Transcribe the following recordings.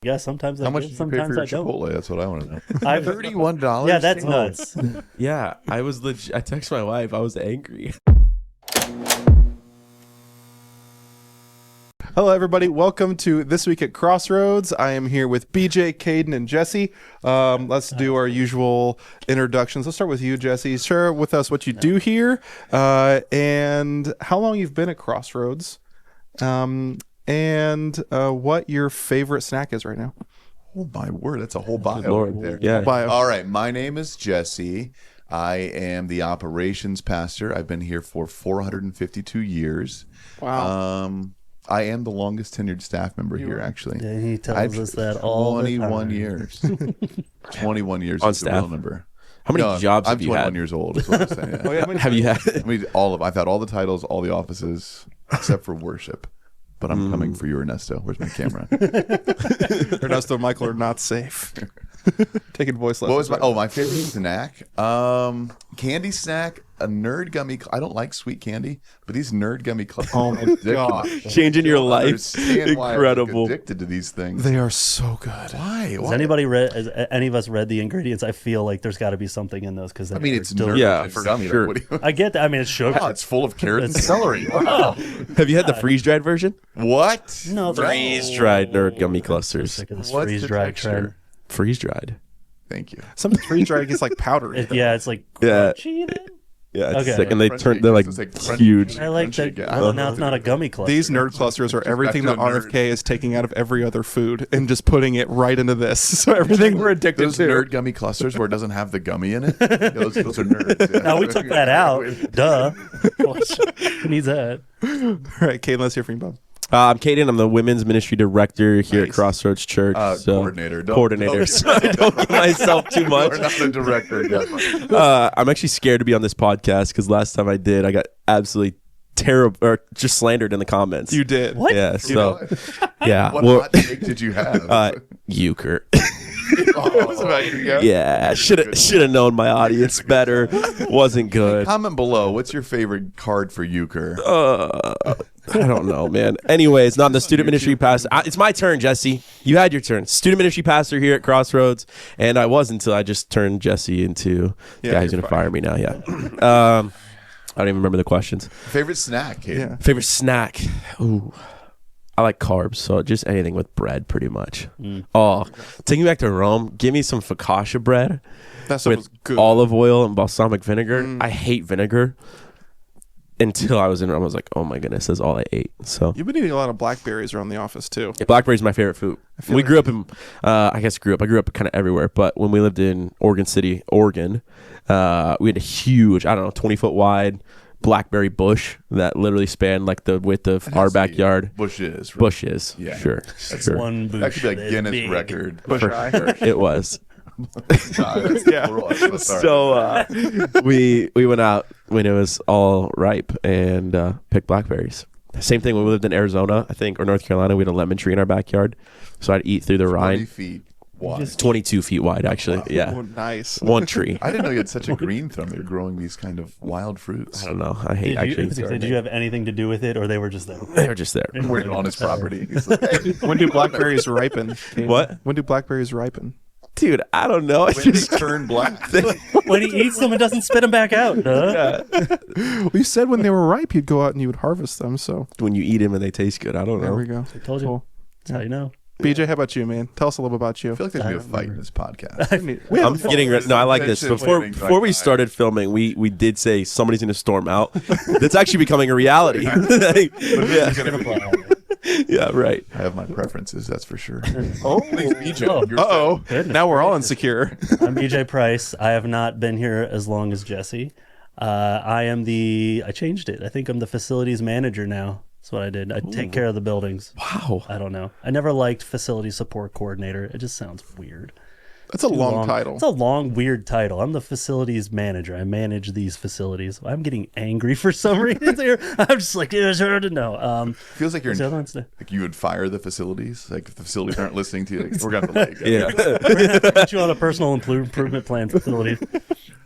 Yeah, sometimes I How much do, did you pay for sometimes your I don't. Chipotle? That's what I want to know. $31. Yeah, that's nuts. Yeah, I was legit. I texted my wife. I was angry. Hello, everybody. Welcome to This Week at Crossroads. I am here with BJ, Caden, and Jesse. Let's do our usual introductions. Let's start with you, Jesse. Share with us what you do here and how long you've been at Crossroads and what your favorite snack is right now. Oh, my word. That's a whole bio Lord. right there. Yeah. Bio. All right. My name is Jesse. I am the operations pastor. I've been here for 452 years. Wow. I am the longest tenured staff member here, actually. Yeah, he tells us that all the 21 time. years. 21 years On is the staff? real number. How many jobs I'm have you 21 had? years old is what I'm saying. Yeah. Oh, yeah, Have you had? I mean, I've had all the titles, all the offices, except for worship. But I'm coming for you, Ernesto. Where's my camera? Ernesto and Michael are not safe. Taking voice lessons. What was my favorite snack? Candy snack, a nerd gummy. I don't like sweet candy, but these nerd gummy clusters. Oh my God. Changing your life. Understand why I'm Incredible. addicted to these things. They are so good. Why? Has anybody read? Has any of us read the ingredients? I feel like there's got to be something in those because I mean, it's nerd. Yeah, for for gummy. sure. What do you, I get that. I mean, it's sugar. oh, it's full of carrot and It's- celery. Wow. Have you had the freeze dried version? What? No, Freeze dried nerd gummy clusters. Sick of this What's freeze the dried texture? trend. Freeze dried. Thank you. Some freeze dried gets like powdery. Yeah, it's like Yeah. crunchy then? Yeah, it's Okay. sick. And they Crunchy. they're like It's like crunchy. huge. I like Crunchy that. again. Well, now it's not a gummy cluster. These nerd clusters are everything that back to a RFK is taking out of every other food and just putting it right into this. So everything we're addicted Those to. nerd gummy clusters where it doesn't have the gummy in it. Those are nerds. Yeah. No, we took that out. Duh. Who needs that? All right, Kate, let's hear from you, Bob. I'm Caden. I'm the women's ministry director here at Nice. Crossroads Church. Coordinator. Coordinator. Sorry, don't give myself too much. We're not the director yet. I'm actually scared to be on this podcast because last time I did, I got absolutely terrible or just slandered in the comments. You did. What? Yeah. So yeah. What Well, hot take did you have? euchre. Oh, Yeah. Should have known my audience better. Wasn't good. Comment below. What's your favorite card for euchre? I don't know, man. Anyways, not the student ministry pastor. It's my turn, Jesse. You had your turn. Student ministry pastor here at Crossroads, and I was until I just turned Jesse into the guy who's you're going to fire me now. Yeah. I don't even remember the questions. Favorite snack, Kate? Yeah. Favorite snack? Ooh. I like carbs, so just anything with bread, pretty much. Oh, taking me back to Rome, give me some focaccia bread That stuff was with good. olive oil and balsamic vinegar. I hate vinegar. Until I was in Rome, I was like, oh my goodness, that's all I ate. So You've been eating a lot of blackberries around the office, too. yeah, blackberry's my favorite food. feel We like- grew up in, I grew up kind of everywhere, but when we lived in Oregon City, Oregon, we had a huge, 20-foot wide blackberry bush that literally spanned like the width of It our has to be backyard. Bushes. Right? Bushes, Yeah. sure. One bush. That could be like that is Guinness big. record. Bush eye. It was. Yeah. So we went out when it was all ripe and picked blackberries. Same thing when we lived in Arizona, I think, or North Carolina. We had a lemon tree in our backyard, so I'd eat through the 20 rind. feet wide. 22 feet wide, actually. Yeah, Oh, nice. one tree. I didn't know you had such a green thumb. You're growing these kind of wild fruits. I don't know. I hate Did you have anything to do with it, or they were just there? They were just there. We're on his property. He's like, hey, When do blackberries ripen? Kate? What? When do blackberries ripen? Dude, I don't know. I when they just turn black. When he eats them and doesn't spit them back out. Duh. Well, you said when they were ripe, you'd go out and you would harvest them. So when you eat them and they taste good. I don't there know. we go. I told you. Cool. That's how you know. BJ, how about you, man? Tell us a little about you. I feel like there's going to be a fight in this podcast. I'm getting ready. No, I like this. Tension Before waiting, before we like, started filming, we did say somebody's going to storm out. That's actually becoming a reality. yeah. Yeah, right. I have my preferences, that's for sure. Oh, Oh, uh-oh. Goodness Now we're all insecure. I'm BJ Price. I have not been here as long as Jesse. I changed it. I think I'm the facilities manager now. That's what I did. I take care of the buildings. Wow. I don't know. I never liked facility support coordinator. It just sounds weird. That's a Too long title. It's a long, weird title. I'm the facilities manager. I manage these facilities. I'm getting angry for some reason here. I'm just like, it's hard to know. Feels like you're So that's the- like you would fire the facilities. Like if the facilities aren't listening to you, like, we're gonna have to Yeah. put you on a personal improvement plan facility.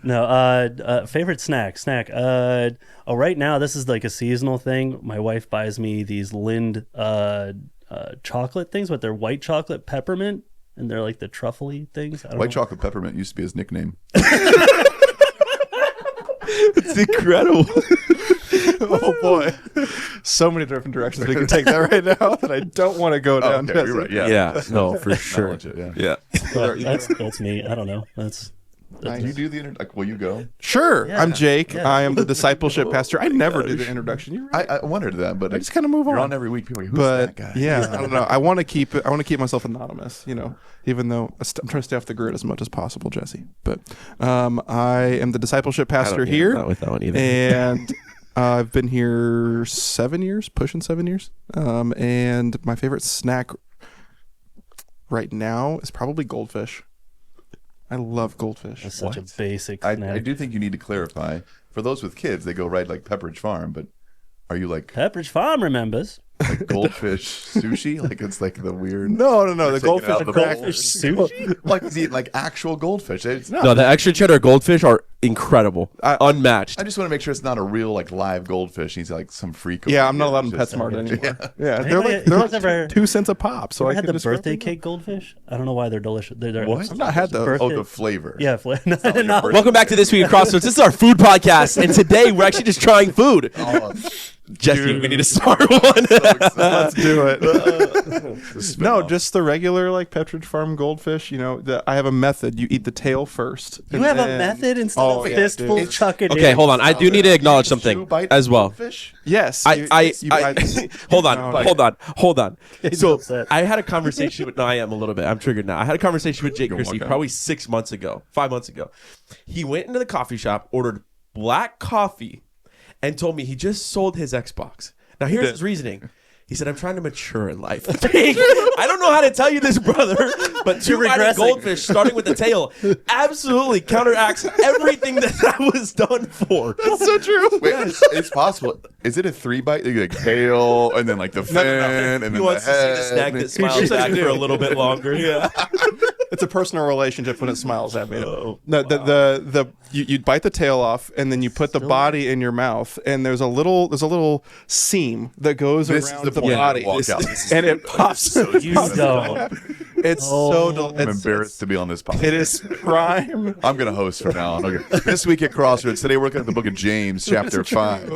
No, favorite snack. Right now this is like a seasonal thing. My wife buys me these Lind chocolate things, but they're white chocolate peppermint, and they're like the truffly things. I don't White know. chocolate peppermint used to be his nickname. It's incredible. Oh boy, so many different directions we can take that right now that I don't want to go down. Okay, you're right. Yeah. Yeah, no, for sure. Legit, yeah. Yeah. But that's me. I don't know. That's Do you do the will you go? Sure, Yeah. I'm Jake. Yeah. I am the discipleship pastor. I never do the introduction. You're right. I wondered that, but I just kind of move you're on. on every week. People are like, who's But that guy? yeah, I don't know. I want to keep it. I want to keep myself anonymous. Even though I'm trying to stay off the grid as much as possible, Jesse. But I am the discipleship pastor here, Not with that one either. and I've been here 7 years, pushing 7 years. And my favorite snack right now is probably goldfish. I love goldfish. That's such a What? basic I snack. do think you need to clarify. For those with kids, they go right like Pepperidge Farm, but are you like Pepperidge Farm remembers. goldfish sushi? Like it's like the weird No, the taking goldfish out are the crackers. Sushi? like is he like actual goldfish? It's not. No, the extra cheddar goldfish are incredible, unmatched. I just want to make sure it's not a real like live goldfish. He's like some freak. Yeah, over I'm not here. allowed in It's just- PetSmart anymore. Yeah. Yeah, Anybody- they're who's ever- like 2 cents a pop. So I I had can the just birthday cake goldfish. I don't know why they're delicious. They're What? I've not had those. Oh, the flavor. Yeah, no, like a no. birthday Welcome back to This Week at Crossroads. This is our food podcast, and today we're actually just trying food. Oh, Jesse, we need to start one. Let's do it. the No, spin-off. just the regular like Pepperidge Farm goldfish. I have a method. You eat the tail first. You have a method instead of yeah, fistful dude. chuck it in. Okay, hold on. I do need to acknowledge Two something bite as well. goldfish? Yes. I hold on, No, hold on. So upset. I had a conversation with. No, I am a little bit. I'm triggered now. I had a conversation with Jake Go Christie walk out. probably 5 months ago. He went into the coffee shop, ordered black coffee, and told me he just sold his Xbox. Now here's his reasoning. He said, "I'm trying to mature in life." I don't know how to tell you this, brother, but two biting regressing. goldfish, starting with the tail, absolutely counteracts everything that was done for. That's so true. Wait, it's possible. Is it a 3-bite? Like tail, and then like the fin, and then He the wants to see head. the snack that smiles back for a little bit longer. Yeah. It's a personal relationship when it smiles at me. No, you bite the tail off and then you put the body in your mouth and there's a little seam that goes This is around the the point where I body walk out. This is and it pops. You don't. It's I'm embarrassed to be on this podcast. It is prime. I'm going to host from now on. Okay. This week at Crossroads, today we're looking at the book of James, chapter 5.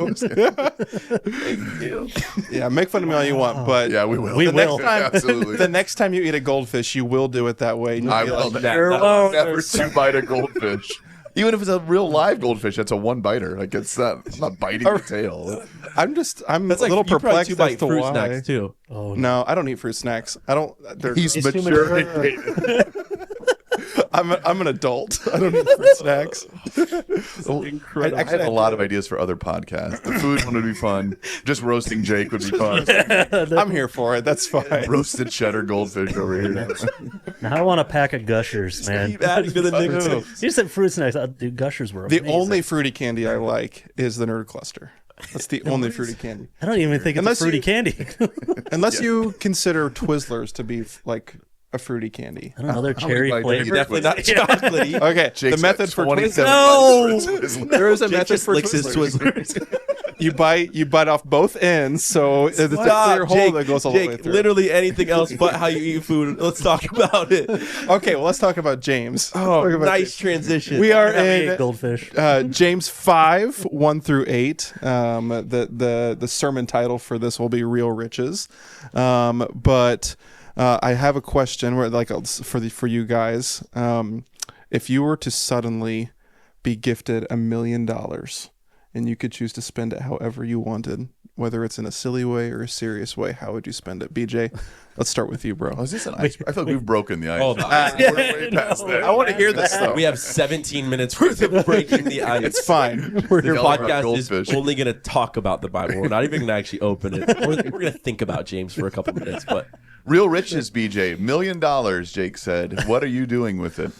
Yeah, make fun of me all you want, but Yeah, we will. We The will. next time, absolutely. the next time you eat a goldfish, you will do it that way. I You'll will be like, never two-bite a goldfish. Even if it's a real live goldfish, that's a one-biter. Like it's not biting the tail. I'm That's a like little you probably perplexed two as bite to fruit why. snacks too. Oh, No, I don't eat fruit snacks. I don't. He's It's too mature. I'm an adult. I don't eat fruit snacks. I have a lot of ideas for other podcasts. The food one would be fun. Just roasting Jake would be fun. I'm here for it. That's fine. Roasted cheddar goldfish over here. now I want a pack of Gushers, man. Keep adding to the nickname. You said fruit snacks. Dude, Gushers were The amazing. only fruity candy I like is the Nerd Cluster. That's the only fruity candy. I don't even think it's Unless a fruity you- candy. Unless you consider Twizzlers to be like a fruity candy. I don't know. They're How many cherry bites flavored. do you Definitely not chocolatey. Okay, Jake's the method got for 27 Twizzlers. bites for Twizzlers. There is a Jake method just for licks his Twizzlers. Twizzlers. You bite off both ends, so it's a clear Stop, hole Jake. that goes all the way Jake, through. literally anything else but how you eat food. Let's talk about it. Okay, well, let's talk about James. Oh, Let's talk about nice transition. We are I ate in goldfish. James 5, 1-8. The sermon title for this will be Real Riches. But I have a question where, like, for you guys. If you were to suddenly be gifted $1 million and you could choose to spend it however you wanted, whether it's in a silly way or a serious way, how would you spend it? BJ, let's start with you, bro. Oh, is this an ice? I feel like we've broken the ice. Hold on. We're way past that. I want to hear this, though. We have 17 minutes worth of breaking the ice. It's fine. Your Yell about podcast is goldfish. only going to talk about the Bible. We're not even going to actually open it. We're going to think about James for a couple minutes. But Real riches, BJ. $1 million, Jake said. What are you doing with it?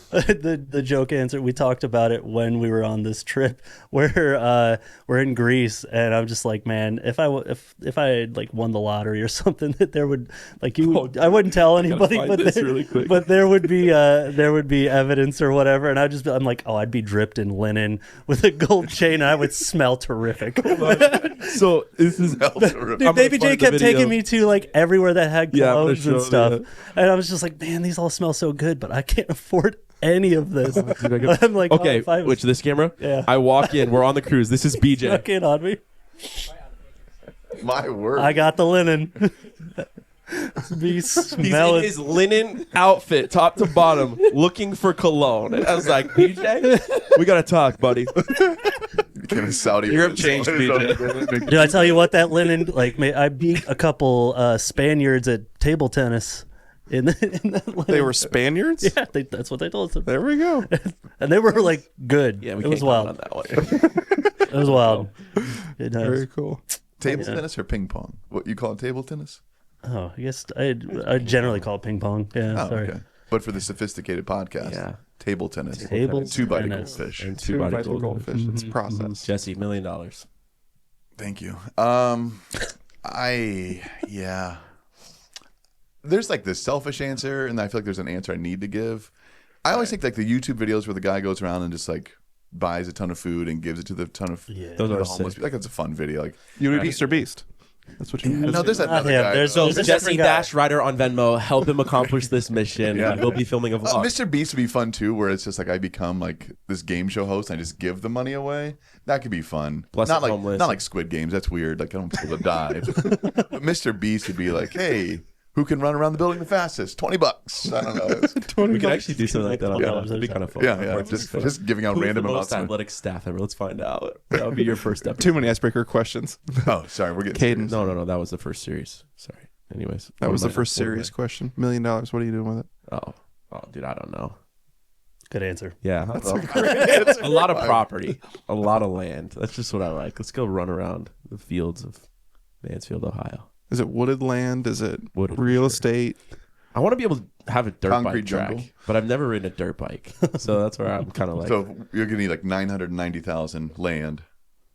The joke answer, we talked about it when we were on this trip where we're in Greece, and I'm just like, man, if I had like won the lottery or something, that there would like I wouldn't tell anybody, but there would be evidence or whatever, and I'm like, oh, I'd be dripped in linen with a gold chain, and I would smell terrific. So this is Dude, Baby J kept taking me to like everywhere that had clothes and stuff, and I was just like, man, these all smell so good, but I can't afford any of this. I'm like, okay, which this camera? Yeah. I walk in. We're on the cruise. This is BJ. Fucking on me. My word. I got the linen. Be He's smelling. in his linen outfit, top to bottom, looking for cologne. And I was like, BJ, we gotta talk, buddy. Became a Saudi. Europe changed, BJ. Dude, I tell you what, that linen, like, I beat a couple Spaniards at table tennis. In that linen. They were Spaniards? Yeah, that's what they told us. There we go. And they were like good. Yeah, we it was can't wild. comment on that one. It was wild. It has. Very cool. Table tennis or ping pong? What you call it, table tennis? Oh, I guess I generally call it ping pong. Yeah, Oh, sorry. okay. But for the sophisticated podcast, Yeah. table tennis. Table Two-body tennis. goldfish. And Two two-body vital goldfish. goldfish. It's processed. Jesse, $1 million. Thank you. Yeah. There's like this selfish answer, and I feel like there's an answer I need to give. I always think like the YouTube videos where the guy goes around and just like buys a ton of food and gives it to the ton of Yeah. Those the are homeless sick. people. Like it's a fun video. Like You would be Mr. Beast. That's what you no, there's another him. guy. There's- though. there's a Jesse different guy. Dash Rider on Venmo. Help him accomplish this mission. Yeah. We'll be filming a vlog. Mr. Beast would be fun too, where it's just like I become like this game show host and I just give the money away. That could be fun. Plus not it's like homeless. not like Squid Games. That's weird. Like I don't want people to die. But Mr. Beast would be like, hey, who can run around the building the fastest? $20. I don't know. We could actually do something like that on Yeah. Venmo. That'd be kind of fun. Yeah. Just giving out Who's random the amounts. most Of athletic staff ever? Let's find out. That would be your first step. Too many icebreaker questions. Oh, sorry, we're getting Cadence. No. That was the first series. Sorry. Anyways, That what was am the I- first what am serious I- question. $1 million. What are you doing with it? Oh, dude, I don't know. Good answer. Yeah, That's a great answer. a lot of property, a lot of land. That's just what I like. Let's go run around the fields of Mansfield, Ohio. Is it wooded land? Is it Wooded, real sure. estate? I want to be able to have a dirt Concrete bike track, jungle. but I've never ridden a dirt bike, so that's where I'm kind of like So you're gonna need like 990,000 land,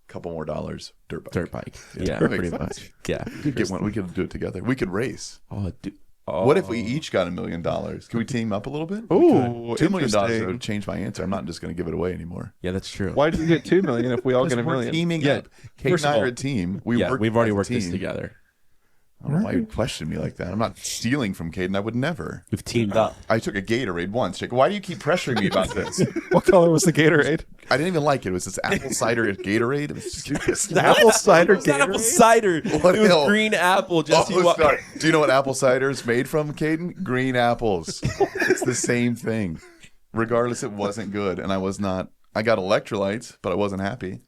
couple more dollars, dirt bike. dirt bike. Yeah, that pretty makes much. Yeah. We could get one. We could do it together. We could race. Oh, dude. Oh. What if we each got $1 million? Can we team up a little bit? Ooh, $2 million interesting. would change my answer. I'm not just going to give it away anymore. Yeah, that's true. Why did you get $2 million if we all get $1 We're million? teaming Yeah, up. Kate first and of I are all- a team. We've already as a worked this team. together. I don't know why you question me like that. I'm not stealing from Caden. I would never. We've teamed up. I took a Gatorade once. Jake, why do you keep pressuring me about this? What color was the Gatorade? I didn't even like it. It was this apple cider Gatorade. It was stupid. Apple cider It's not apple Gatorade? cider. What it was hell? green apple. Jesse, Oh, sorry. Do you know what apple cider is made from, Caden? Green apples. It's the same thing. Regardless, it wasn't good, and I was not. I got electrolytes, but I wasn't happy.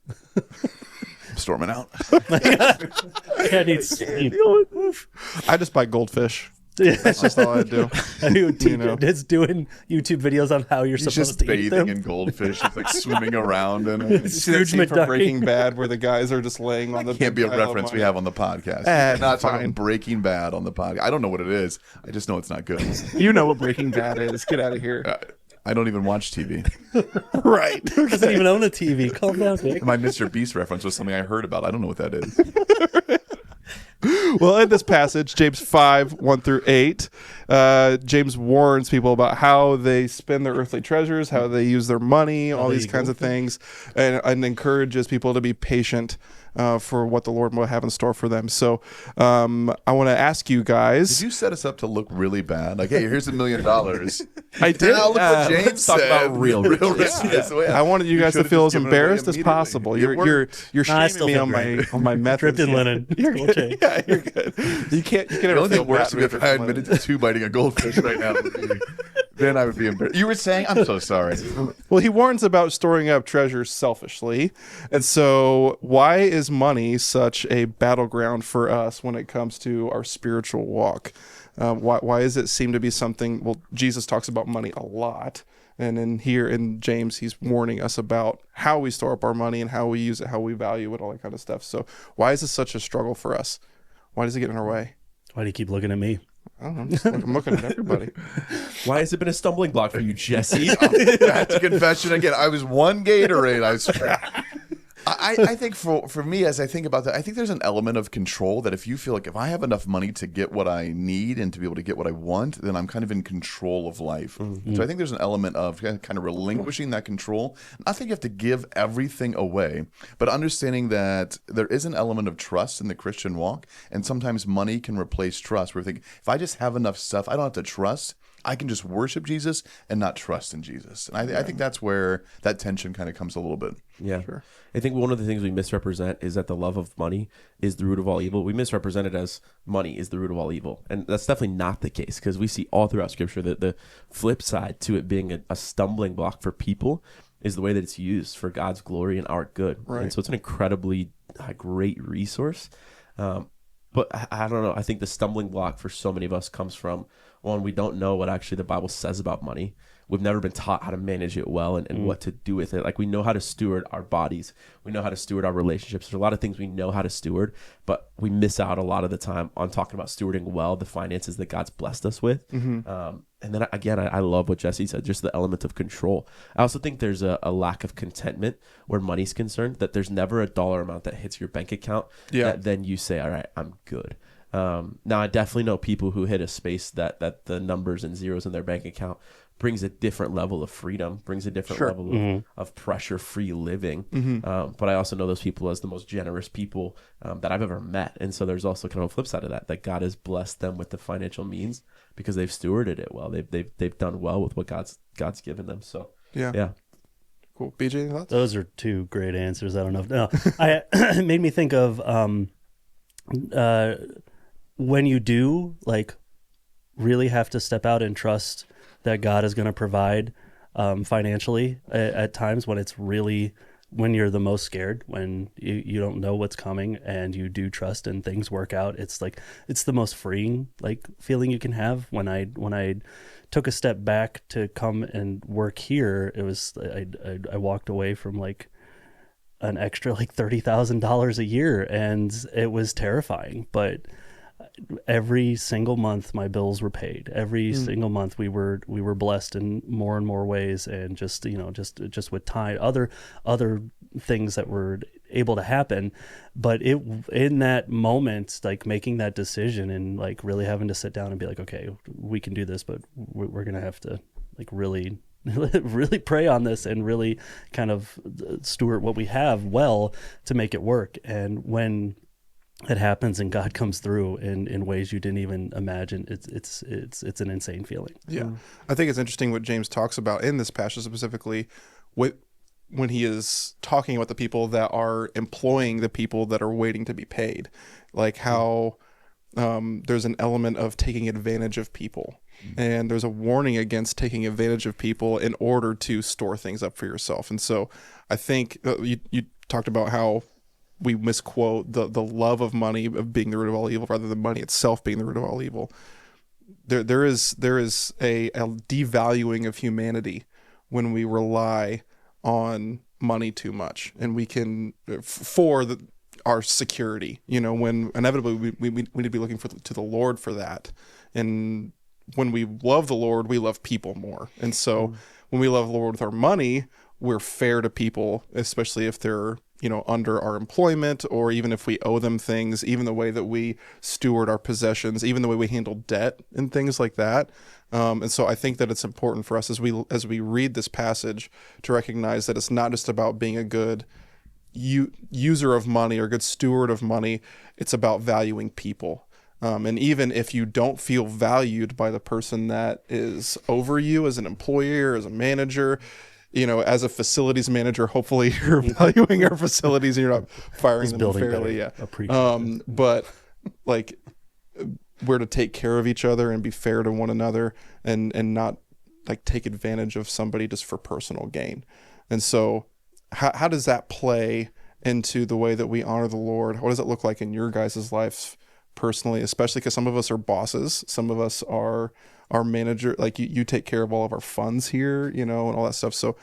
I'm storming out. I need sleep. I just buy goldfish. That's just all I do. You know. It's doing YouTube videos on how you're He's supposed just to eat bathing them. in goldfish. It's like swimming around in it. You see that Scrooge scene from McDuck. Breaking Bad where the guys are just laying on the Can't be a pile of reference we money. have on the podcast. Eh, We're not talking fine. Breaking Bad on the podcast. I don't know what it is. I just know it's not good. You know what Breaking Bad is. Get out of here. I don't even watch TV. Right. Doesn't even own a TV. Calm down, Nick. My Mr. Beast reference was something I heard about. I don't know what that is. Well, in this passage, James 5:1-8, James warns people about how they spend their earthly treasures, how they use their money, all these kinds of things, and encourages people to be patient for what the Lord will have in store for them. So I want to ask you guys. Did you set us up to look really bad? Like, hey, here's $1 million. I did. Now look what James let's talk said. about real riches. riches. I wanted you guys to should've feel as just given it away embarrassed as immediately. possible. It You're worked. you're Nah, I shaming still me feel on great. my methods. Dripped in Yeah. linen. You're Gold good. chain. Yeah, you're good. You can The never only feel thing worse bad would be if I when you're admitted to biting a goldfish right now. Then I would be embarrassed. You were saying? I'm so sorry. Well, he warns about storing up treasures selfishly. And so, why is money such a battleground for us when it comes to our spiritual walk? Why does it seem to be something? Well, Jesus talks about money a lot. And in here in James, he's warning us about how we store up our money and how we use it, how we value it, all that kind of stuff. So, why is this such a struggle for us? Why does it get in our way? Why do you keep looking at me? I don't know. I'm looking at everybody. Why has it been a stumbling block for you, Jesse? That's a confession again. I was one Gatorade. I think for me, as I think about that, I think there's an element of control that if you feel like if I have enough money to get what I need and to be able to get what I want, then I'm kind of in control of life. Mm-hmm. So I think there's an element of kind of relinquishing that control. I think you have to give everything away, but understanding that there is an element of trust in the Christian walk, and sometimes money can replace trust. Where we think if I just have enough stuff, I don't have to trust. I can just worship Jesus and not trust in Jesus. And I think that's where that tension kind of comes a little bit. Yeah. Sure. I think one of the things we misrepresent is that the love of money is the root of all evil. We misrepresent it as money is the root of all evil. And that's definitely not the case, because we see all throughout Scripture that the flip side to it being a stumbling block for people is the way that it's used for God's glory and our good. Right. And so it's an incredibly great resource. But I don't know. I think the stumbling block for so many of us comes from, one, we don't know what actually the Bible says about money. We've never been taught how to manage it well and what to do with it. Like, we know how to steward our bodies. We know how to steward our relationships. There's a lot of things we know how to steward, but we miss out a lot of the time on talking about stewarding well the finances that God's blessed us with. Mm-hmm. And then again, I love what Jesse said, just the element of control. I also think there's a lack of contentment where money's concerned, that there's never a dollar amount that hits your bank account that then you say, all right, I'm good. Now, I definitely know people who hit a space that the numbers and zeros in their bank account brings a different level of freedom, brings a different level of pressure-free living. But I also know those people as the most generous people that I've ever met. And so there's also kind of a flip side of that God has blessed them with the financial means because they've stewarded it well. They've done well with what God's given them. So yeah. Cool. BJ, any thoughts? Those are two great answers. I don't know. No, it made me think of when you do like really have to step out and trust that God is going to provide financially at times when it's really, when you're the most scared, when you don't know what's coming and you do trust and things work out. It's like, it's the most freeing like feeling you can have. When I took a step back to come and work here, it was, I walked away from like an extra like $30,000 a year, and it was terrifying, but every single month my bills were paid. Every single month we were blessed in more and more ways, and just with time, other things that were able to happen. But in that moment, like making that decision and like really having to sit down and be like, okay, we can do this, but we're gonna have to like really really pray on this and really kind of steward what we have well to make it work. And when it happens and God comes through in ways you didn't even imagine, it's an insane feeling. Yeah. I think it's interesting what James talks about in this passage specifically, when he is talking about the people that are employing the people that are waiting to be paid, like how there's an element of taking advantage of people. And there's a warning against taking advantage of people in order to store things up for yourself. And so I think you talked about how we misquote the love of money of being the root of all evil rather than money itself being the root of all evil. There is a devaluing of humanity when we rely on money too much, and we can our security, when inevitably we need to be looking to the Lord for that. And when we love the Lord, we love people more. And so when we love the Lord with our money, we're fair to people, especially if they're, under our employment, or even if we owe them things, even the way that we steward our possessions, even the way we handle debt and things like that. And so I think that it's important for us as we read this passage to recognize that it's not just about being a good user of money or a good steward of money. It's about valuing people. And even if you don't feel valued by the person that is over you as an employee or as a manager, as a facilities manager, hopefully you're valuing our facilities and you're not firing them unfairly. Yeah. But like, we're to take care of each other and be fair to one another, and not like take advantage of somebody just for personal gain. And so how does that play into the way that we honor the Lord? What does it look like in your guys' life personally, especially because some of us are bosses, some of us are our manager, like you take care of all of our funds here, and all that stuff. So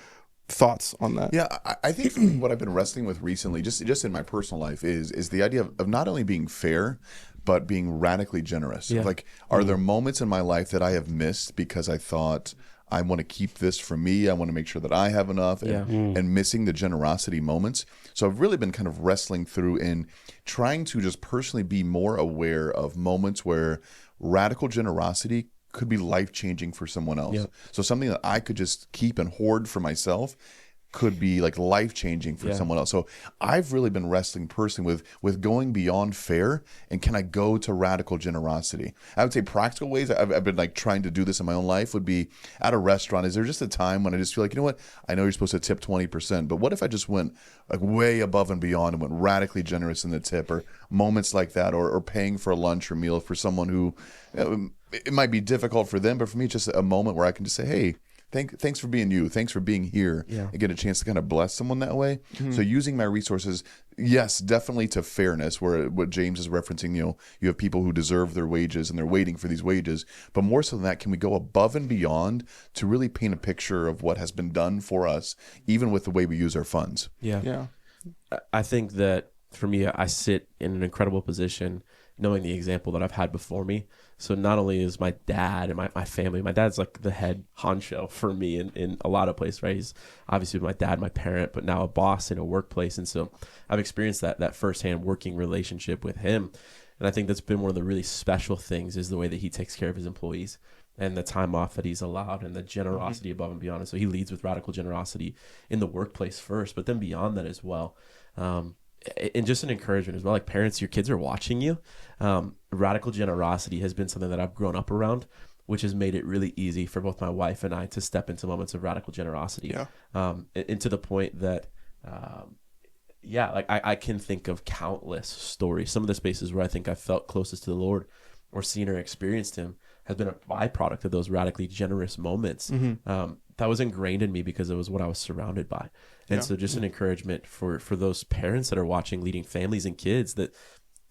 thoughts on that? Yeah, I think what I've been wrestling with recently, just in my personal life, is the idea of not only being fair, but being radically generous. Yeah. Like, are there moments in my life that I have missed because I thought I want to keep this for me, I want to make sure that I have enough, and missing the generosity moments? So I've really been kind of wrestling through in trying to just personally be more aware of moments where radical generosity could be life-changing for someone else. Yep. So something that I could just keep and hoard for myself could be like life-changing for someone else. So I've really been wrestling personally with going beyond fair, and can I go to radical generosity? I would say practical ways I've been like trying to do this in my own life would be at a restaurant. Is there just a time when I just feel like, you know what, I know you're supposed to tip 20%, but what if I just went like way above and beyond and went radically generous in the tip, or moments like that, or paying for a lunch or meal for someone who, you know, it might be difficult for them, but for me, it's just a moment where I can just say, hey, thanks for being you. Thanks for being here, and get a chance to kind of bless someone that way. So using my resources, yes, definitely to fairness, where what James is referencing, you have people who deserve their wages and they're waiting for these wages. But more so than that, can we go above and beyond to really paint a picture of what has been done for us, even with the way we use our funds? Yeah. I think that for me, I sit in an incredible position knowing the example that I've had before me. So not only is my dad and my family, my dad's like the head honcho for me in a lot of places, right? He's obviously my dad, my parent, but now a boss in a workplace. And so I've experienced that firsthand working relationship with him. And I think that's been one of the really special things, is the way that he takes care of his employees and the time off that he's allowed, and the generosity above and beyond. And so he leads with radical generosity in the workplace first, but then beyond that as well. And just an encouragement as well, like parents, your kids are watching you. Radical generosity has been something that I've grown up around, which has made it really easy for both my wife and I to step into moments of radical generosity. And to the point that, I can think of countless stories. Some of the spaces where I think I felt closest to the Lord or seen or experienced him has been a byproduct of those radically generous moments. That was ingrained in me because it was what I was surrounded by. And so just an encouragement for those parents that are watching, leading families and kids, that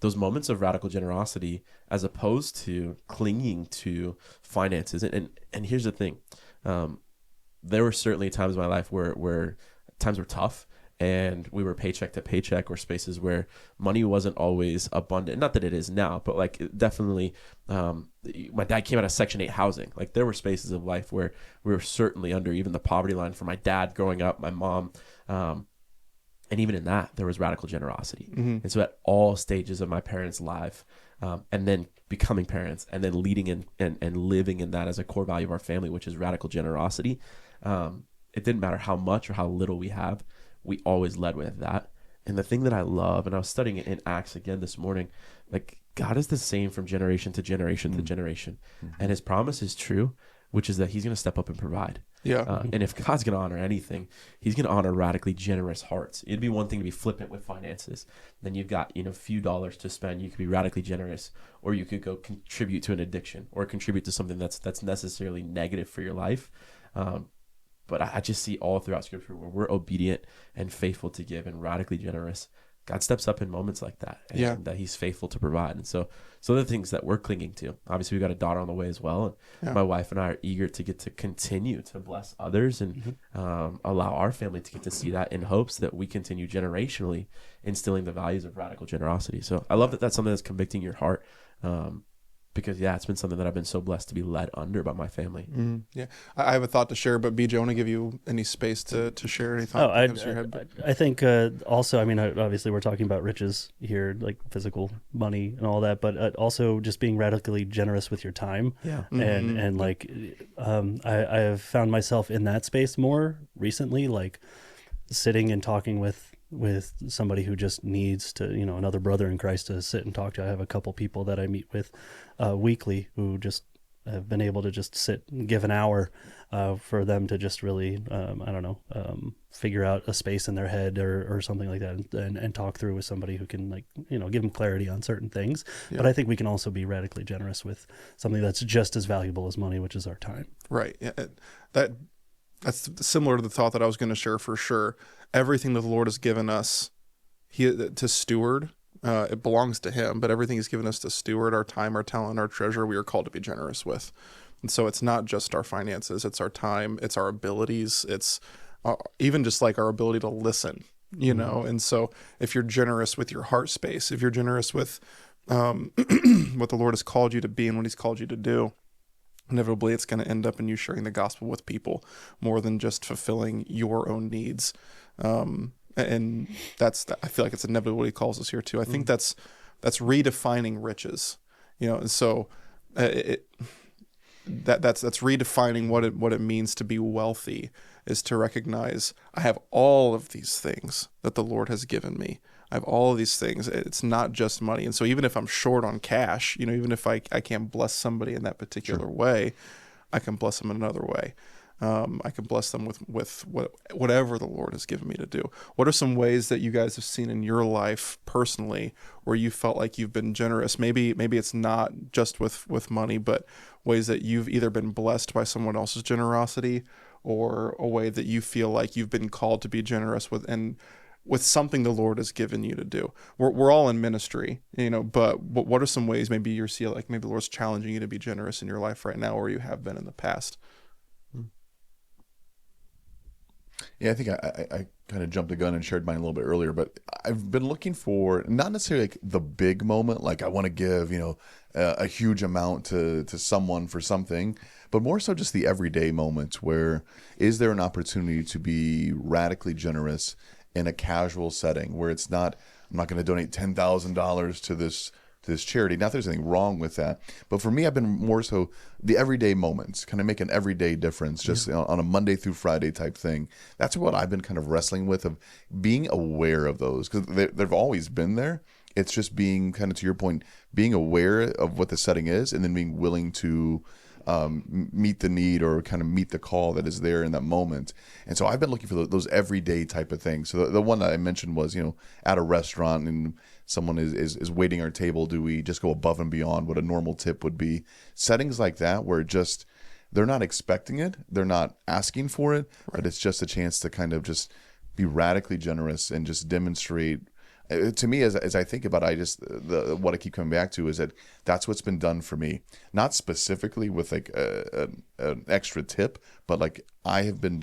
those moments of radical generosity, as opposed to clinging to finances. And here's the thing. There were certainly times in my life where times were tough, and we were paycheck to paycheck, or spaces where money wasn't always abundant. Not that it is now, but like definitely, my dad came out of Section 8 housing. Like there were spaces of life where we were certainly under even the poverty line for my dad growing up, my mom. And even in that, there was radical generosity. And so at all stages of my parents' life, and then becoming parents, and then leading in and living in that as a core value of our family, which is radical generosity. It didn't matter how much or how little we have. We always led with that. And the thing that I love, and I was studying it in Acts again this morning, like God is the same from generation to generation to generation. And his promise is true, which is that he's going to step up and provide. And if God's going to honor anything, he's going to honor radically generous hearts. It'd be one thing to be flippant with finances. Then you've got, a few dollars to spend. You could be radically generous, or you could go contribute to an addiction, or contribute to something that's necessarily negative for your life. But I just see all throughout Scripture where we're obedient and faithful to give and radically generous, God steps up in moments like that, and that he's faithful to provide. And so the things that we're clinging to, obviously we've got a daughter on the way as well. And my wife and I are eager to get to continue to bless others and allow our family to get to see that, in hopes that we continue generationally instilling the values of radical generosity. So I love that that's something that's convicting your heart. Because it's been something that I've been so blessed to be led under by my family. I have a thought to share, but BJ, I want to give you any space to share anything. I think also, I mean, obviously we're talking about riches here, like physical money and all that, but also just being radically generous with your time. And like, I have found myself in that space more recently, like sitting and talking with somebody who just needs to, another brother in Christ to sit and talk to. I have a couple people that I meet with weekly who just have been able to just sit and give an hour for them to just really, figure out a space in their head or something like that, and talk through with somebody who can, like, give them clarity on certain things. But I think we can also be radically generous with something that's just as valuable as money, which is our time. Right. Yeah. That's similar to the thought that I was going to share for sure. Everything that the Lord has given us to steward, it belongs to him, but everything he's given us to steward, our time, our talent, our treasure, we are called to be generous with. And so it's not just our finances, it's our time, it's our abilities, it's even just like our ability to listen, And so if you're generous with your heart space, if you're generous with what the Lord has called you to be and what He's called you to do, inevitably it's going to end up in you sharing the gospel with people more than just fulfilling your own needs. And I feel like it's inevitably what He calls us here to. I think that's redefining riches, and so that's redefining what it means to be wealthy, is to recognize I have all of these things that the Lord has given me. I have all of these things. It's not just money. And so even if I'm short on cash, even if I can't bless somebody in that particular way, I can bless them in another way. I can bless them with whatever the Lord has given me to do. What are some ways that you guys have seen in your life personally where you felt like you've been generous? Maybe it's not just with money, but ways that you've either been blessed by someone else's generosity, or a way that you feel like you've been called to be generous with something the Lord has given you to do. We're all in ministry, but what are some ways maybe you see like maybe the Lord's challenging you to be generous in your life right now, or you have been in the past? Yeah, I think I kind of jumped the gun and shared mine a little bit earlier, but I've been looking for not necessarily like the big moment, like I want to give, a huge amount to someone for something, but more so just the everyday moments where is there an opportunity to be radically generous in a casual setting where it's not, I'm not going to donate $10,000 to this charity. Not that there's anything wrong with that, but for me, I've been more so the everyday moments, kind of make an everyday difference, just on a Monday through Friday type thing. That's what I've been kind of wrestling with, of being aware of those, because they've always been there. It's just being, kind of to your point, being aware of what the setting is, and then being willing to meet the need or kind of meet the call that is there in that moment. And so I've been looking for those everyday type of things. So the one that I mentioned was, at a restaurant and someone is waiting our table, do we just go above and beyond what a normal tip would be? Settings like that where they're not expecting it, they're not asking for it, but it's just a chance to kind of just be radically generous and just demonstrate. To me, as I think about it, what I keep coming back to is that's what's been done for me. Not specifically with like an extra tip, but like I've been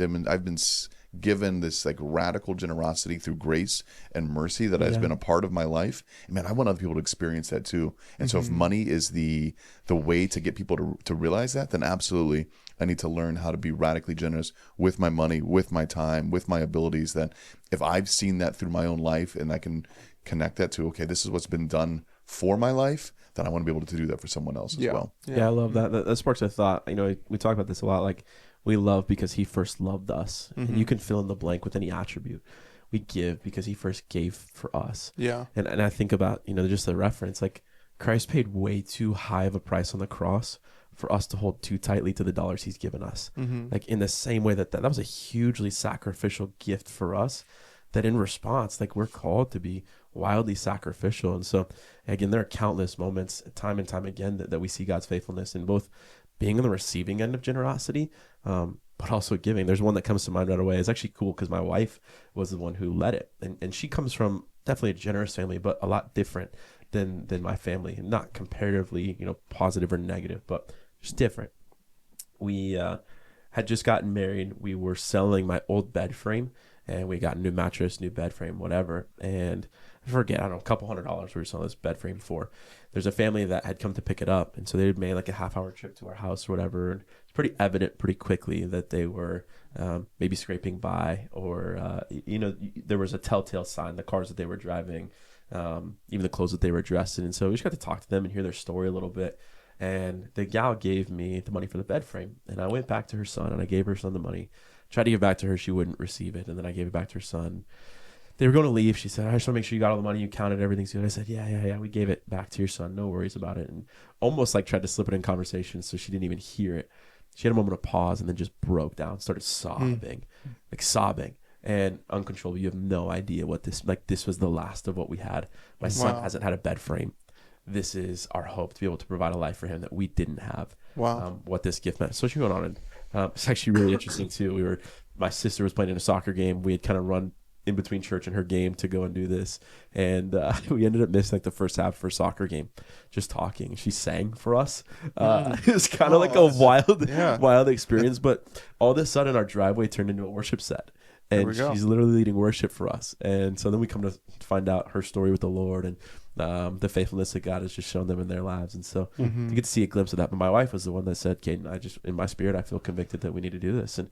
given this like radical generosity through grace and mercy that has been a part of my life. And man, I want other people to experience that too. And so if money is the way to get people to realize that, then absolutely I need to learn how to be radically generous with my money, with my time, with my abilities. That if I've seen that through my own life and I can connect that to, okay, this is what's been done for my life, then I want to be able to do that for someone else as well. Yeah, I love that. That sparks a thought. We talk about this a lot. Like, we love because He first loved us. And you can fill in the blank with any attribute. We give because He first gave for us. Yeah. And I think about, just the reference, like Christ paid way too high of a price on the cross for us to hold too tightly to the dollars He's given us. Like in the same way that was a hugely sacrificial gift for us, that in response, like we're called to be wildly sacrificial. And so again, there are countless moments time and time again that we see God's faithfulness in both being on the receiving end of generosity, but also giving. There's one that comes to mind right away. It's actually cool because my wife was the one who led it. And she comes from definitely a generous family, but a lot different than my family. Not comparatively, positive or negative, but just different. We had just gotten married. We were selling my old bed frame, and we got a new mattress, new bed frame, whatever. And I forget, I don't know, a couple $100 we were selling this bed frame for. There's a family that had come to pick it up, and so they had made like a half-hour trip to our house or whatever. And it's pretty evident pretty quickly that they were maybe scraping by, or there was a telltale sign, the cars that they were driving, even the clothes that they were dressed in. And so we just got to talk to them and hear their story a little bit. And the gal gave me the money for the bed frame, and I went back to her son and I gave her son the money. Tried to give it back to her, she wouldn't receive it, and then I gave it back to her son. They were going to leave. She said, I just want to make sure you got all the money, you counted, everything's good. I said, yeah, we gave it back to your son, no worries about it. And almost like tried to slip it in conversation so she didn't even hear it. She had a moment of pause and then just broke down, started sobbing, like sobbing. And uncontrollable. You have no idea what this was the last of what we had. My son hasn't had a bed frame. This is our hope, to be able to provide a life for him that we didn't have. What this gift meant. So she went on, and it's actually really interesting too. My sister was playing in a soccer game. We had kind of run in between church and her game to go and do this, and we ended up missing like the first half of her soccer game, just talking. She sang for us. It was kind of like a wild experience. But all of a sudden, our driveway turned into a worship set. And she's literally leading worship for us. And so then we come to find out her story with the Lord. And the faithfulness that God has just shown them in their lives. And so you get to see a glimpse of that. But my wife was the one that said, Caden, in my spirit, I feel convicted that we need to do this. And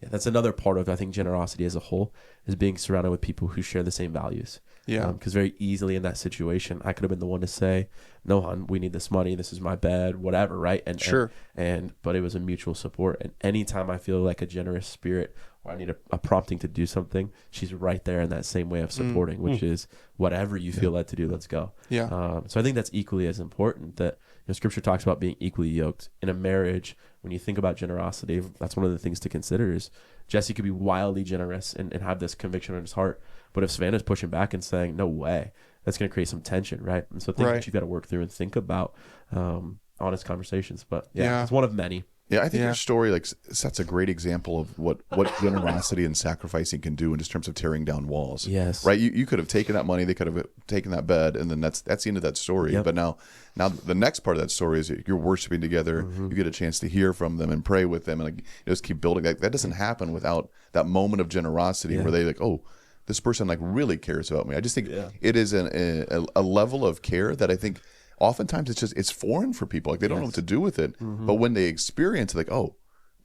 yeah, that's another part of, I think, generosity as a whole, is being surrounded with people who share the same values. Yeah. Because very easily in that situation, I could have been the one to say, no, hon, we need this money. This is my bed, whatever, right? And Sure. But it was a mutual support. And anytime I feel like a generous spirit, or I need a prompting to do something, she's right there in that same way of supporting, which is whatever you feel led to do, let's go. Yeah. So I think that's equally as important, that Scripture talks about being equally yoked in a marriage. When you think about generosity, that's one of the things to consider. Is Jesse could be wildly generous and have this conviction in his heart, but if Savannah's pushing back and saying no way, that's going to create some tension, right? And so things that you've got to work through and think about, honest conversations. But yeah, it's one of many. Yeah, I think your story like sets a great example of what generosity and sacrificing can do in just terms of tearing down walls. Yes. Right? You could have taken that money, they could have taken that bed, and then that's the end of that story. Yep. But now the next part of that story is you're worshiping together, you get a chance to hear from them and pray with them, and like, just keep building. That doesn't happen without that moment of generosity where they like, oh, this person like really cares about me. I just think it is a level of care that I think oftentimes it's foreign for people. Like they don't know what to do with it. But when they experience it, like, oh,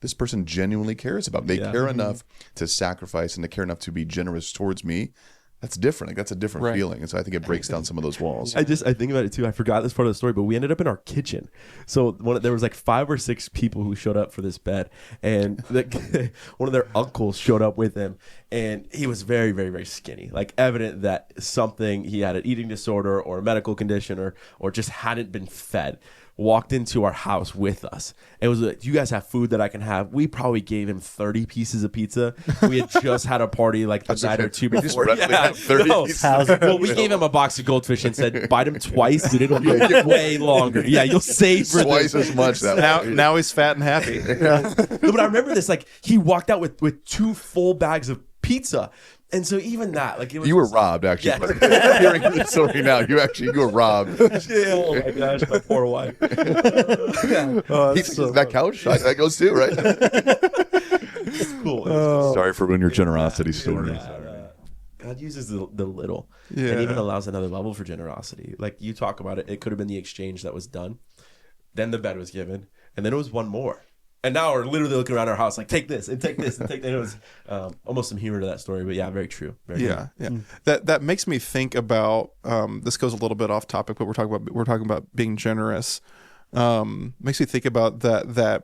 this person genuinely cares about me. They care enough to sacrifice and they care enough to be generous towards me. That's different. Like that's a different feeling. And so I think it breaks down some of those walls. I think about it too. I forgot this part of the story, but we ended up in our kitchen. So there was like 5 or 6 people who showed up for this bed, and one of their uncles showed up with him, and he was very, very, very skinny. Like evident that he had an eating disorder or a medical condition or just hadn't been fed. Walked into our house with us. It was like, do you guys have food that I can have? We probably gave him 30 pieces of pizza. We had just had a party like the night or two before. We just had 30 pieces. Well, we gave him a box of goldfish and said, bite him twice, and it'll be way longer. Yeah, you'll savor twice as much. Now he's fat and happy. No, but I remember this. Like he walked out with 2 full bags of pizza. And so even that, like it was, you were robbed, actually. Yeah. Hearing the story now, you were robbed. Oh my gosh, my poor wife. That couch, that goes too, right? It's cool. Sorry for ruining your generosity story. God uses the little, and even allows another level for generosity. Like you talk about it, it could have been the exchange that was done, then the bed was given, and then it was one more. And now we're literally looking around our house like, take this and take this and take that. It was almost some humor to that story, but yeah, very true. Very true. That makes me think about. This goes a little bit off topic, but we're talking about being generous. Makes me think about that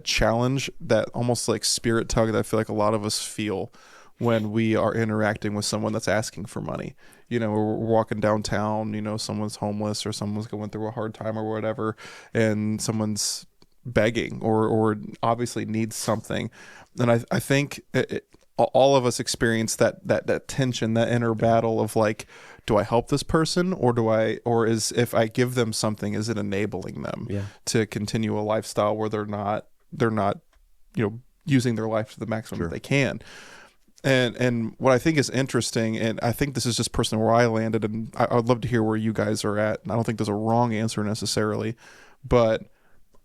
challenge, that almost like spirit tug that I feel like a lot of us feel when we are interacting with someone that's asking for money. We're walking downtown. Someone's homeless or someone's going through a hard time or whatever, and someone's begging or obviously needs something, and I think all of us experience that tension, that inner battle of like, do I help this person or is if I give them something, is it enabling them to continue a lifestyle where they're not using their life to the maximum that they can. And what I think is interesting, and I think this is just personally where I landed, and I'd love to hear where you guys are at. And I don't think there's a wrong answer necessarily, but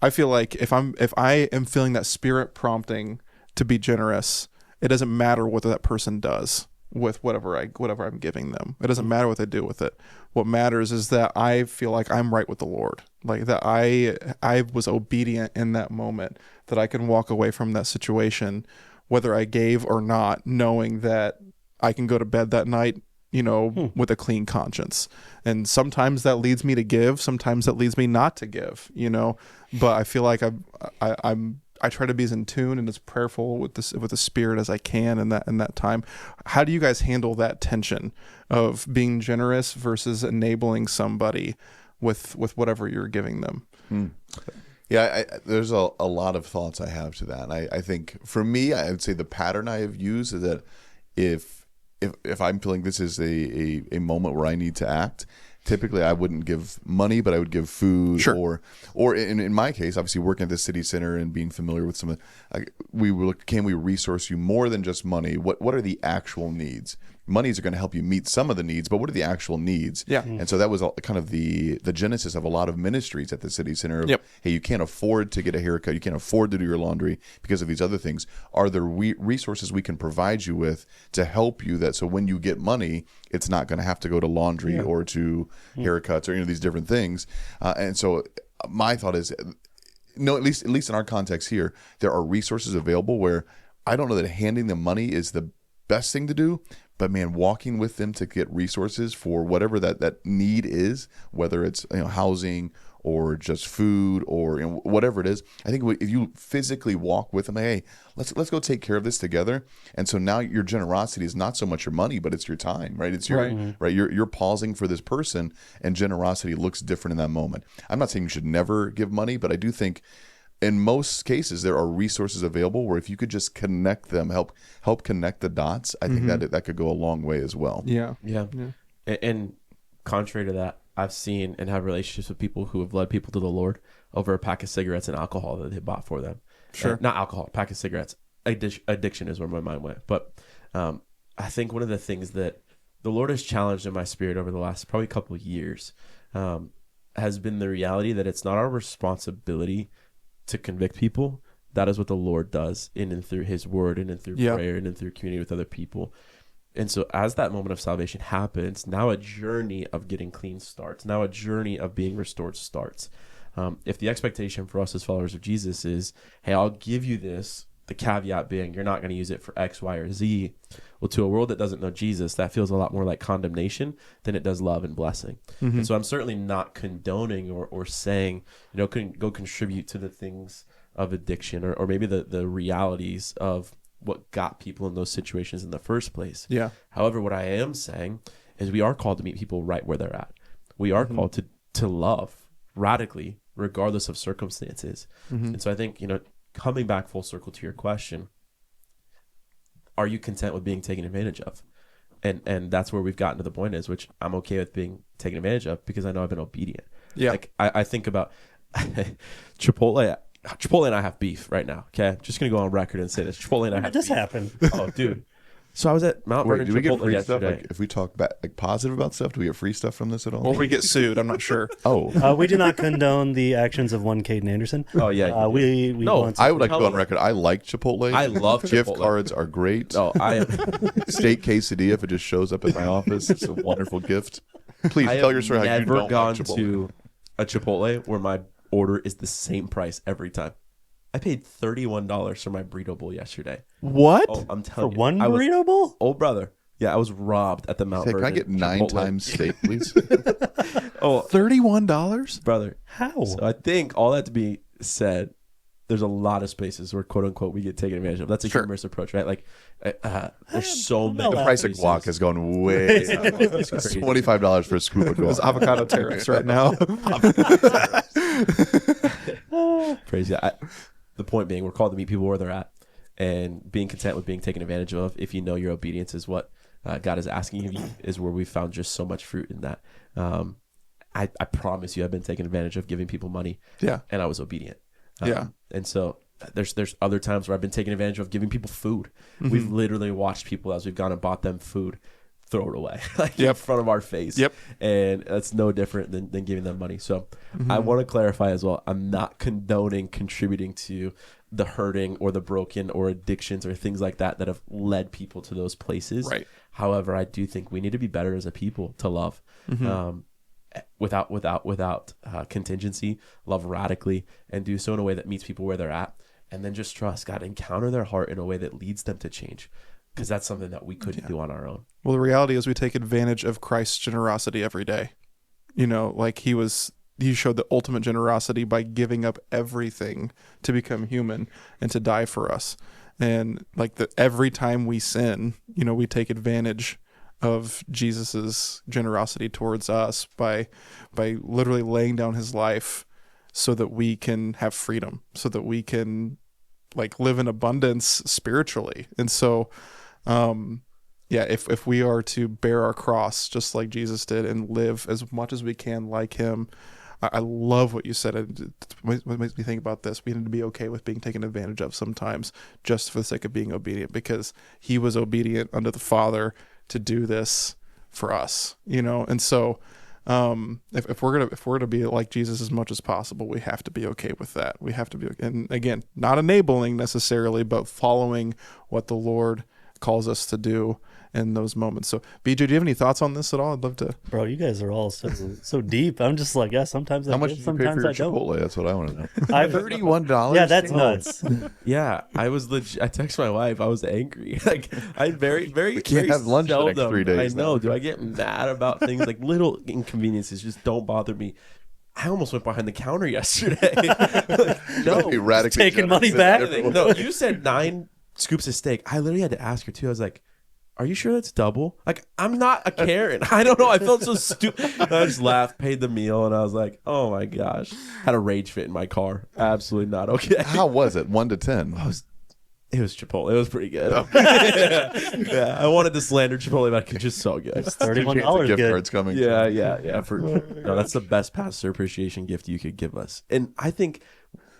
I feel like if I am feeling that spirit prompting to be generous, it doesn't matter what that person does with whatever I'm giving them. It doesn't matter what they do with it. What matters is that I feel like I'm right with the Lord, like that I was obedient in that moment, that I can walk away from that situation, whether I gave or not, knowing that I can go to bed that night with a clean conscience. And sometimes that leads me to give, sometimes that leads me not to give, but I feel like I try to be as in tune and as prayerful with the spirit as I can in that time. How do you guys handle that tension of being generous versus enabling somebody with whatever you're giving them? Yeah, there's a lot of thoughts I have to that. I think for me, I would say the pattern I have used is that if I'm feeling this is a moment where I need to act, typically I wouldn't give money, but I would give food. Sure. or in my case, obviously working at the city center and being familiar with some of, can we resource you more than just money? What are the actual needs? monies are going to help you meet some of the needs, but what are the actual needs? Yeah. And so that was kind of the genesis of a lot of ministries at the city center. Of, Yep. hey, you can't afford to get a haircut, you can't afford to do your laundry because of these other things. Are there resources we can provide you with to help you, that so when you get money, it's not going to have to go to laundry or to haircuts or these different things. And so my thought is, no, at least in our context here, there are resources available where I don't know that handing them money is the best thing to do, but man, walking with them to get resources for whatever that need is, whether it's housing or just food or whatever it is. I think if you physically walk with them, hey, let's go take care of this together. And so now your generosity is not so much your money, but it's your time, right? It's your right. You're pausing for this person, and generosity looks different in that moment. I'm not saying you should never give money, but I do think in most cases there are resources available where if you could just connect them, help connect the dots, I think that could go a long way as well. Yeah. And contrary to that, I've seen and have relationships with people who have led people to the Lord over a pack of cigarettes and alcohol that they bought for them. Sure. Not alcohol, pack of cigarettes. Addiction is where my mind went. But I think one of the things that the Lord has challenged in my spirit over the last probably couple of years has been the reality that it's not our responsibility to convict people. That is what the Lord does in and through his word and in through prayer and in through community with other people. And so as that moment of salvation happens, now a journey of getting clean starts. Now a journey of being restored starts. If the expectation for us as followers of Jesus is, hey, I'll give you this, the caveat being you're not going to use it for X, Y, or Z. Well, to a world that doesn't know Jesus, that feels a lot more like condemnation than it does love and blessing. And so I'm certainly not condoning or saying, go contribute to the things of addiction or maybe the realities of what got people in those situations in the first place. Yeah. However, what I am saying is we are called to meet people right where they're at. We are called to love radically, regardless of circumstances. And so I think, coming back full circle to your question, are you content with being taken advantage of? And that's where we've gotten to the point is, which I'm okay with being taken advantage of because I know I've been obedient. Yeah. Like I think about Chipotle and I have beef right now. Okay, just gonna go on record and say this. Chipotle and I have this beef. happened. Oh, dude. So I was at Mount Vernon Do we get Chipotle free yesterday. stuff? Like, if we talk positive about stuff, do we get free stuff from this at all? Or we get sued. I'm not sure. We do not condone the actions of one Caden Anderson. Oh yeah. We I would like to go on record. I like Chipotle. I love gift Chipotle. cards are great. Oh, I am. Steak quesadilla, if it just shows up at my office, it's a wonderful gift. Please I tell your story how you never don't gone like Chipotle. to a Chipotle where my order is the same price every time. I paid $31 for my burrito bowl yesterday. What? Oh, I'm for telling you. one burrito bowl? Oh, brother. Yeah, I was robbed at the Mount Hey, Vernon. can I get 9 Chipotle. times steak, please? Oh, $31? brother. How? So I think all that to be said, there's a lot of spaces where quote unquote we get taken advantage of. That's a humorous approach, right? Like there's so many. The price of guac has gone way up. It's $25 for a scoop of Those guac. avocado tariffs right now. Crazy. The point being, we're called to meet people where they're at and being content with being taken advantage of. If you know your obedience is what God is asking of you, is where we found just so much fruit in that. I promise you, I've been taken advantage of giving people money. Yeah, and I was obedient. And so there's other times where I've been taken advantage of giving people food. We've literally watched people as we've gone and bought them food throw it away in front of our face. And that's no different than giving them money. So I want to clarify as well, I'm not condoning contributing to the hurting or the broken or addictions or things like that have led people to those places. Right. However, I do think we need to be better as a people to love. Without contingency, love radically, and do so in a way that meets people where they're at, and then just trust God, encounter their heart in a way that leads them to change, because that's something that we couldn't do on our own. Well, the reality is we take advantage of Christ's generosity every day. Like he showed the ultimate generosity by giving up everything to become human and to die for us. And like every time we sin, we take advantage of Jesus's generosity towards us by literally laying down his life so that we can have freedom, so that we can like live in abundance spiritually. And so, if we are to bear our cross just like Jesus did and live as much as we can like him, I love what you said. It makes me think about this. We need to be okay with being taken advantage of sometimes just for the sake of being obedient, because he was obedient unto the Father to do this for us, you know? And so, if we're gonna be like Jesus as much as possible, we have to be okay with that. We have to be, and again, not enabling necessarily, but following what the Lord calls us to do in those moments. So, BJ, do you have any thoughts on this at all? I'd love to. Bro, you guys are all so deep. I'm just like, yeah, sometimes I How much give, did you pay for sometimes your I don't. Chipotle? That's what I want to know. I've- $31? Yeah, that's nuts. Yeah, I was legit. I texted my wife. I was angry. Like I very We can't have lunch the next seldom, 3 days I know. now. Do I get mad about things like little inconveniences? Just don't bother me. I almost went behind the counter yesterday. Like, No, be radically taking generous. money back? no, you said 9 scoops of steak. I literally had to ask her too. I was like, "Are you sure that's double?" Like, I'm not a Karen. I don't know. I felt so stupid. I just laughed, paid the meal, and I was like, "Oh my gosh!" Had a rage fit in my car. Absolutely not okay. How was it? 1 to 10. It was Chipotle. It was pretty good. Yeah, I wanted to slander Chipotle, but it's just so good. Chance $31 of gift good. cards coming. Yeah. No, that's the best pastor appreciation gift you could give us, and I think,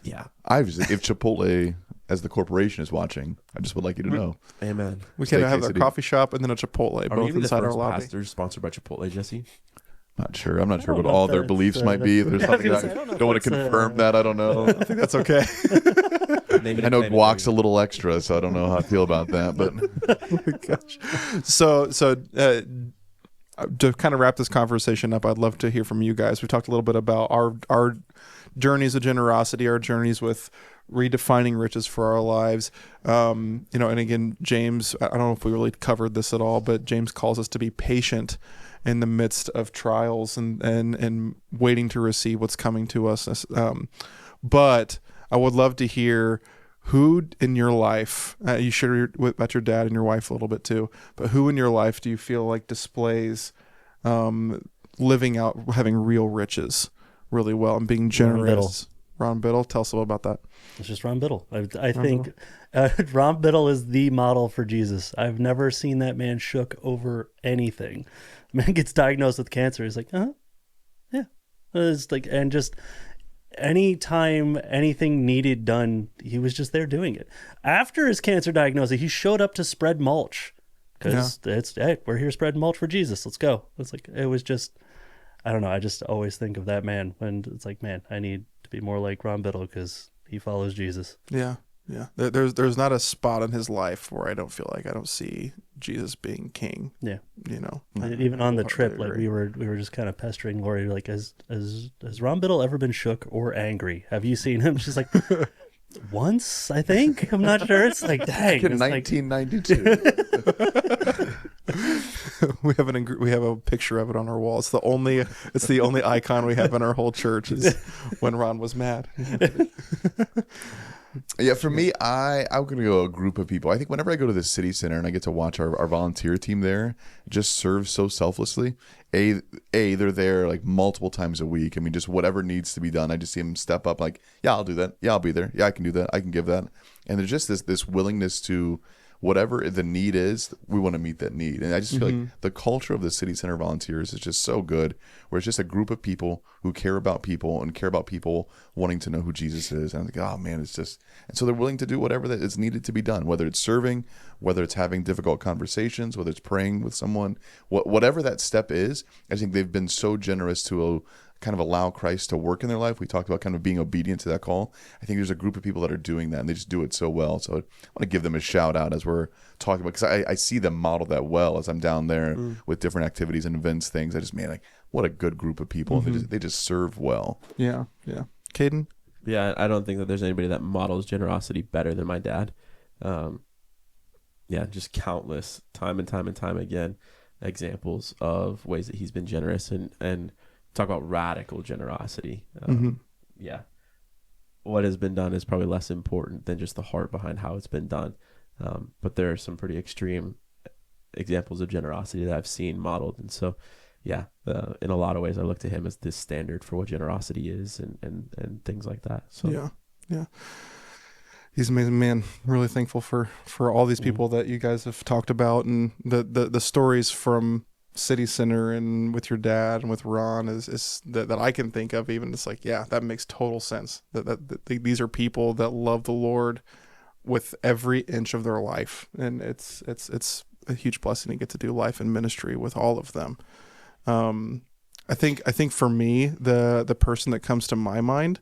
yeah, If Chipotle, as the corporation, is watching, I just would like you to know. amen. We can have a quesadilla. coffee shop and then a Chipotle, Are we both gonna be the inside our first lobby. pastors sponsored by Chipotle, Jesse? Not sure. I'm not sure don't what know all if their that's, beliefs might be. There's I was something gonna I say, I don't know if don't want to that's, confirm that. I don't know. I think that's okay. I know guac's a little extra, so I don't know how I feel about that. But Oh my gosh. So to kind of wrap this conversation up, I'd love to hear from you guys. We talked a little bit about our journeys of generosity, our journeys with redefining riches for our lives. And again, James, I don't know if we really covered this at all, but James calls us to be patient in the midst of trials and waiting to receive what's coming to us. But I would love to hear who in your life, you shared about your dad and your wife a little bit too, but who in your life do you feel like displays living out, having real riches really well and being generous? Ron Biddle, tell us a little about that. It's just Ron Biddle. I think Ron Biddle is the model for Jesus. I've never seen that man shook over anything. Man gets diagnosed with cancer. He's like, yeah. It's like, and just anytime anything needed done, he was just there doing it. After his cancer diagnosis, he showed up to spread mulch because hey, we're here spreading mulch for Jesus. Let's go. It's like, it was just, I don't know. I just always think of that man when it's like, man, I need to be more like Ron Biddle because he follows Jesus. Yeah. There's not a spot in his life where I don't see Jesus being king. Yeah. And even on the I trip, like agree. we were just kind of pestering Lori, like, has Ron Biddle ever been shook or angry? Have you seen him? She's like, once, I think. I'm not sure. It's like, dang. in It's like, 1992, we have a picture of it on our wall. It's the only icon we have in our whole church is when Ron was mad. yeah. For me, I'm gonna go a group of people. I think whenever I go to the city center and I get to watch our volunteer team there just serve so selflessly. They're there like multiple times a week. I mean, just whatever needs to be done. I just see them step up like, yeah, I'll do that. Yeah, I'll be there. Yeah, I can do that. I can give that. And there's just this willingness to, whatever the need is, we want to meet that need. And I just feel like the culture of the city center volunteers is just so good, where it's just a group of people who care about people and care about people wanting to know who Jesus is. And I'm like, oh man, it's just, and so they're willing to do whatever that is needed to be done, whether it's serving, whether it's having difficult conversations, whether it's praying with someone, whatever that step is. I think they've been so generous to kind of allow Christ to work in their life. We talked about kind of being obedient to that call. I think there's a group of people that are doing that, and they just do it so well. So I want to give them a shout out as we're talking about, because I see them model that well as I'm down there with different activities and events, things. I just, man, like, what a good group of people. They just serve well. Yeah. Caden? Yeah, I don't think that there's anybody that models generosity better than my dad. Just countless time and time again examples of ways that he's been generous and talk about radical generosity. What has been done is probably less important than just the heart behind how it's been done. But there are some pretty extreme examples of generosity that I've seen modeled. And so, in a lot of ways, I look to him as this standard for what generosity is and things like that. So Yeah. He's an amazing man. Really thankful for all these people that you guys have talked about, and the stories from City Center and with your dad and with Ron is that I can think of. Even it's like, yeah, that makes total sense. That these are people that love the Lord with every inch of their life, and it's a huge blessing to get to do life and ministry with all of them. I think for me, the person that comes to my mind,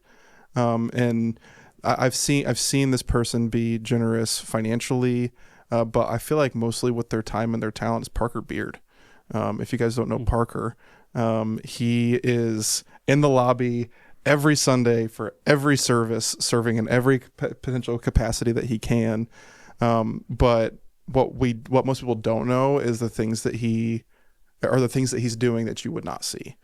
and I've seen this person be generous financially, but I feel like mostly with their time and their talent is Parker Beard. If you guys don't know Parker, he is in the lobby every Sunday for every service, serving in every potential capacity that he can. But what most people don't know is the things that he's doing that you would not see.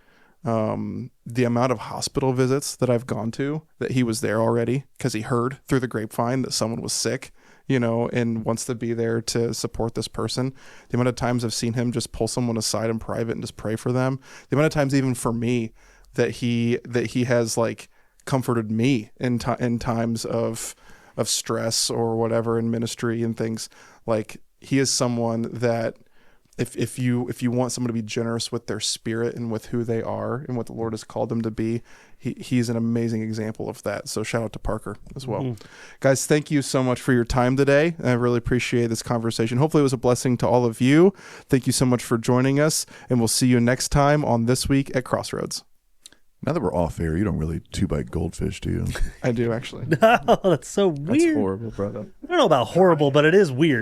The amount of hospital visits that I've gone to that he was there already because he heard through the grapevine that someone was sick, and wants to be there to support this person. The amount of times I've seen him just pull someone aside in private and just pray for them. The amount of times even for me that he has like comforted me in times of stress or whatever in ministry and things. Like, he is someone that if you want someone to be generous with their spirit and with who they are and what the Lord has called them to be, he's an amazing example of that. So shout out to Parker as well. Guys, thank you so much for your time today. I really appreciate this conversation. Hopefully it was a blessing to all of you. Thank you so much for joining us, and we'll see you next time on This Week at Crossroads. Now that we're off air, you don't really 2-bite goldfish, do you? I do, actually. Oh, that's so weird. That's horrible, brother. I don't know about horrible, but it is weird.